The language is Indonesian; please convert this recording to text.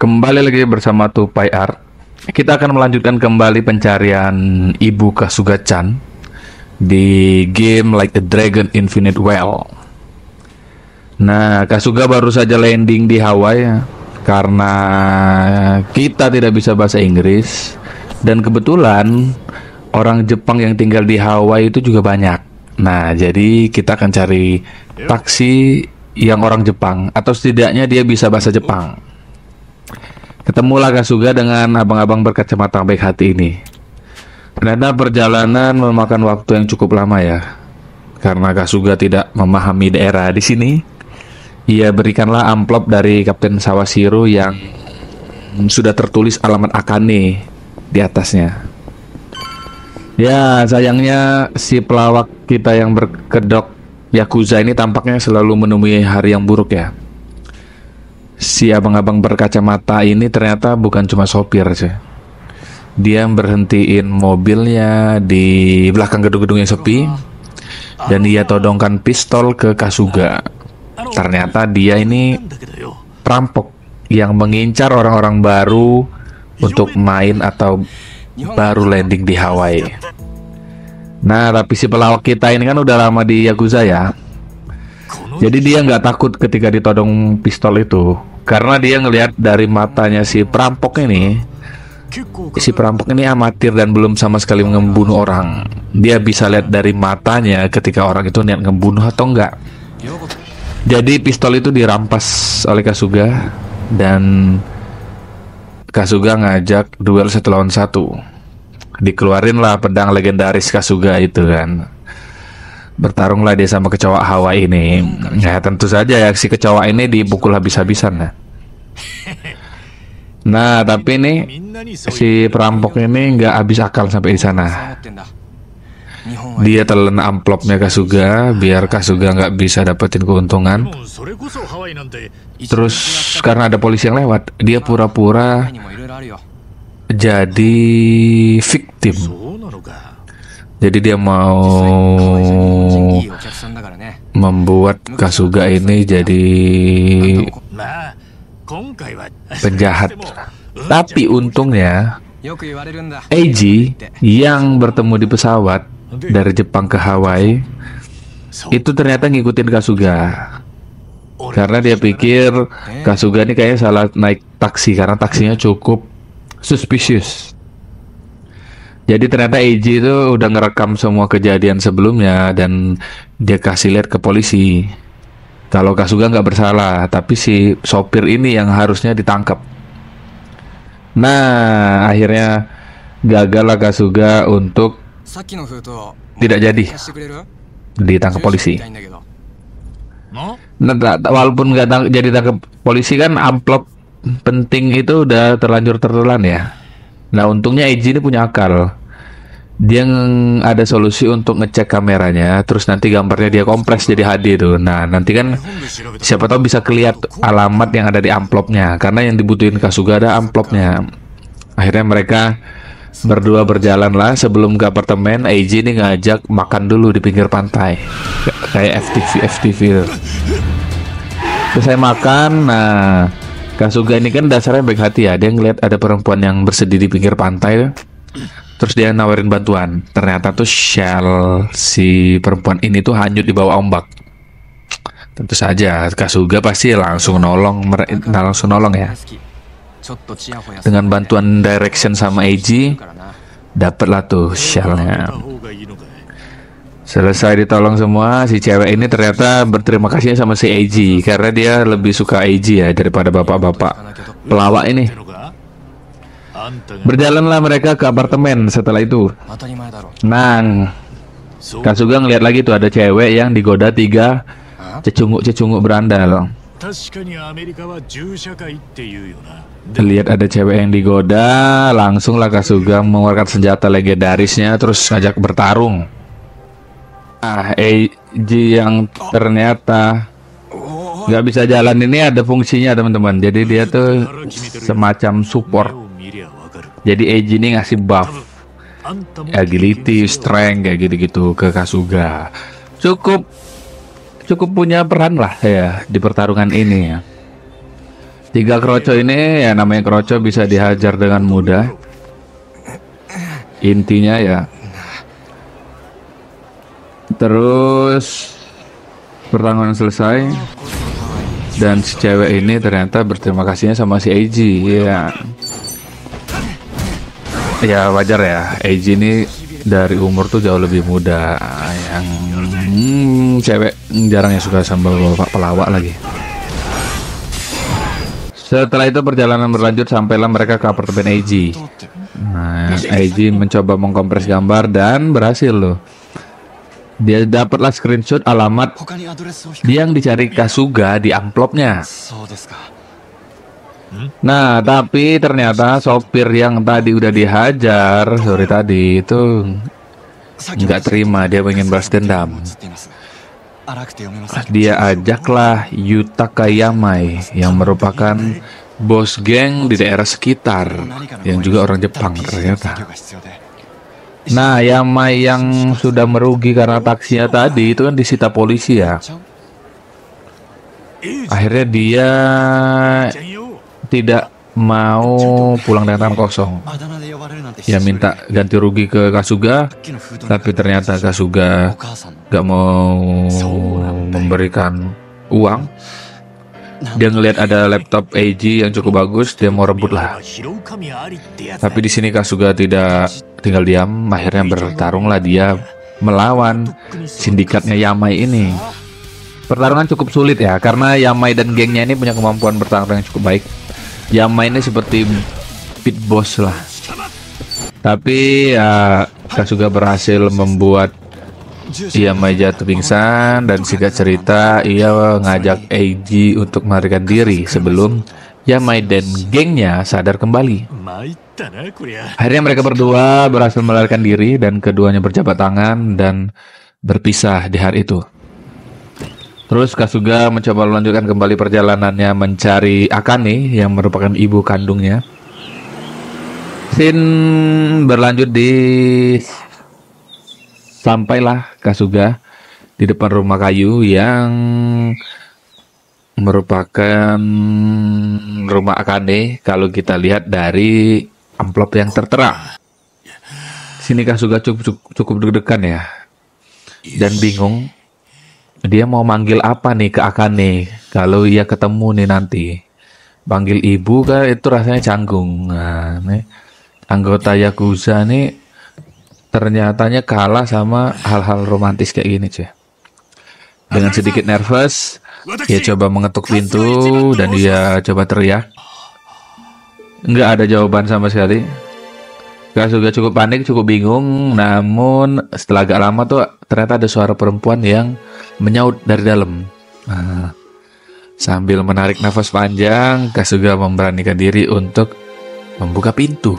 Kembali lagi bersama Tupai Art. Kita akan melanjutkan kembali pencarian Ibu Kasuga-chan di game Like a Dragon Infinite Well. Nah, Kasuga baru saja landing di Hawaii karena kita tidak bisa bahasa Inggris, dan kebetulan orang Jepang yang tinggal di Hawaii itu juga banyak. Nah, jadi kita akan cari taksi yang orang Jepang, atau setidaknya dia bisa bahasa Jepang. Ketemulah Kasuga dengan abang-abang berkacamata baik hati ini. Ternyata perjalanan memakan waktu yang cukup lama ya, karena Kasuga tidak memahami daerah di sini. Ia berikanlah amplop dari Kapten Sawashiro yang sudah tertulis alamat Akane di atasnya. Ya, sayangnya si pelawak kita yang berkedok Yakuza ini tampaknya selalu menemui hari yang buruk ya. Si abang-abang berkacamata ini ternyata bukan cuma sopir sih. Dia berhentiin mobilnya di belakang gedung-gedung yang sepi, dan dia todongkan pistol ke Kasuga. Ternyata dia ini perampok yang mengincar orang-orang baru untuk main atau baru landing di Hawaii. Nah, tapi si pelawak kita ini kan udah lama di Yakuza ya. Jadi dia nggak takut ketika ditodong pistol itu, karena dia ngelihat dari matanya si perampok ini. Si perampok ini amatir dan belum sama sekali membunuh orang. Dia bisa lihat dari matanya ketika orang itu niat ngebunuh atau enggak. Jadi pistol itu dirampas oleh Kasuga, dan Kasuga ngajak duel 1 lawan 1. Dikeluarin lah pedang legendaris Kasuga itu kan. Bertarunglah dia sama kecoa Hawaii ini. Ya tentu saja ya, si kecoa ini dipukul habis-habisan nah. Nah, tapi nih si perampok ini nggak habis akal sampai di sana. Dia telan amplopnya Kasuga biar Kasuga nggak bisa dapetin keuntungan. Terus karena ada polisi yang lewat, dia pura-pura jadi victim. Jadi dia mau membuat Kasuga ini jadi penjahat. Tapi untungnya Eiji yang bertemu di pesawat dari Jepang ke Hawaii itu ternyata ngikutin Kasuga, karena dia pikir Kasuga ini kayaknya salah naik taksi karena taksinya cukup suspicious. Jadi ternyata Eiji itu udah ngerekam semua kejadian sebelumnya dan dia kasih lihat ke polisi kalau Kasuga nggak bersalah, tapi si sopir ini yang harusnya ditangkap. Nah, akhirnya gagallah Kasuga untuk tidak jadi ditangkap polisi. Nah, walaupun nggak jadi tangkap polisi kan amplop penting itu udah terlanjur tertelan ya. Nah, untungnya Eiji ini punya akal. Dia ada solusi untuk ngecek kameranya, terus nanti gambarnya dia kompres jadi HD tuh. Nah, nanti kan siapa tahu bisa kelihat alamat yang ada di amplopnya, karena yang dibutuhin Kasuga ada amplopnya. Akhirnya mereka berdua berjalan lah sebelum ke apartemen. Eiji ini ngajak makan dulu di pinggir pantai, kayak FTV tuh. Terus saya makan. Nah, Kasuga ini kan dasarnya baik hati ya. Dia ngeliat ada perempuan yang bersedih di pinggir pantai, terus dia nawarin bantuan. Ternyata tuh shell si perempuan ini tuh hanyut di bawah ombak. Tentu saja Kasuga pasti langsung nolong ya. Dengan bantuan direction sama Eiji, dapatlah tuh shellnya. Selesai ditolong semua, si cewek ini ternyata berterima kasih sama si Eiji karena dia lebih suka Eiji ya daripada bapak-bapak pelawak ini. Berjalanlah mereka ke apartemen setelah itu. Nah, Kasuga ngeliat lagi tuh ada cewek yang digoda 3 cecunguk berandal. Lihat ada cewek yang digoda, langsunglah Kasuga mengeluarkan senjata legendarisnya terus ngajak bertarung. Nah, Eiji yang ternyata nggak bisa jalan ini ada fungsinya teman-teman. Jadi dia tuh semacam support. Jadi Eiji ini ngasih buff agility, strength kayak gitu-gitu ke Kasuga. Cukup punya peran lah ya di pertarungan ini ya. Tiga kroco ini ya namanya kroco bisa dihajar dengan mudah. Intinya ya. Terus pertarungan selesai dan si cewek ini ternyata berterima kasihnya sama si Eiji ya. Ya wajar ya, Eiji ini dari umur tuh jauh lebih muda. Yang cewek jarang yang suka sama bapak pelawak lagi. Setelah itu perjalanan berlanjut sampailah mereka ke apartemen Eiji. Nah, Eiji mencoba mengkompres gambar dan berhasil loh. Dia dapatlah screenshot alamat yang dicari Kasuga di amplopnya. Nah, tapi ternyata sopir yang tadi udah dihajar sore tadi itu nggak terima, dia ingin balas dendam. Dia ajaklah Yutaka Yamai yang merupakan bos geng di daerah sekitar yang juga orang Jepang ternyata. Nah, Yamai yang sudah merugi karena taksinya tadi itu kan disita polisi ya. Akhirnya dia tidak mau pulang dengan tangan kosong. Ya minta ganti rugi ke Kasuga, tapi ternyata Kasuga gak mau memberikan uang. Dia ngelihat ada laptop Eiji yang cukup bagus, dia mau rebut lah. Tapi di sini Kasuga tidak tinggal diam, akhirnya bertarunglah dia melawan sindikatnya Yamai ini. Pertarungan cukup sulit ya, karena Yamai dan gengnya ini punya kemampuan bertarung yang cukup baik. Yamai ini seperti pit boss lah. Tapi ya Kasuga berhasil membuat Yamai jatuh pingsan dan singkat cerita ia ngajak Eiji untuk melarikan diri sebelum Yamai dan gengnya sadar kembali. Akhirnya mereka berdua berhasil melarikan diri dan keduanya berjabat tangan dan berpisah di hari itu. Terus Kasuga mencoba melanjutkan kembali perjalanannya mencari Akane yang merupakan ibu kandungnya. Scene berlanjut di sampailah Kasuga di depan rumah kayu yang merupakan rumah Akane kalau kita lihat dari amplop yang tertera. Sini Kasuga cukup deg-degan ya dan bingung. Dia mau manggil apa nih ke Akane kalau ia ketemu nih nanti. Panggil ibu kan itu rasanya canggung. Nah, nih anggota Yakuza nih ternyatanya kalah sama hal-hal romantis kayak gini cuy. Dengan sedikit nervous, dia coba mengetuk pintu dan dia coba teriak. Nggak ada jawaban sama sekali. Kasuga cukup panik, cukup bingung. Namun setelah agak lama tuh ternyata ada suara perempuan yang menyaut dari dalam. Nah, sambil menarik nafas panjang, Kasuga memberanikan diri untuk membuka pintu.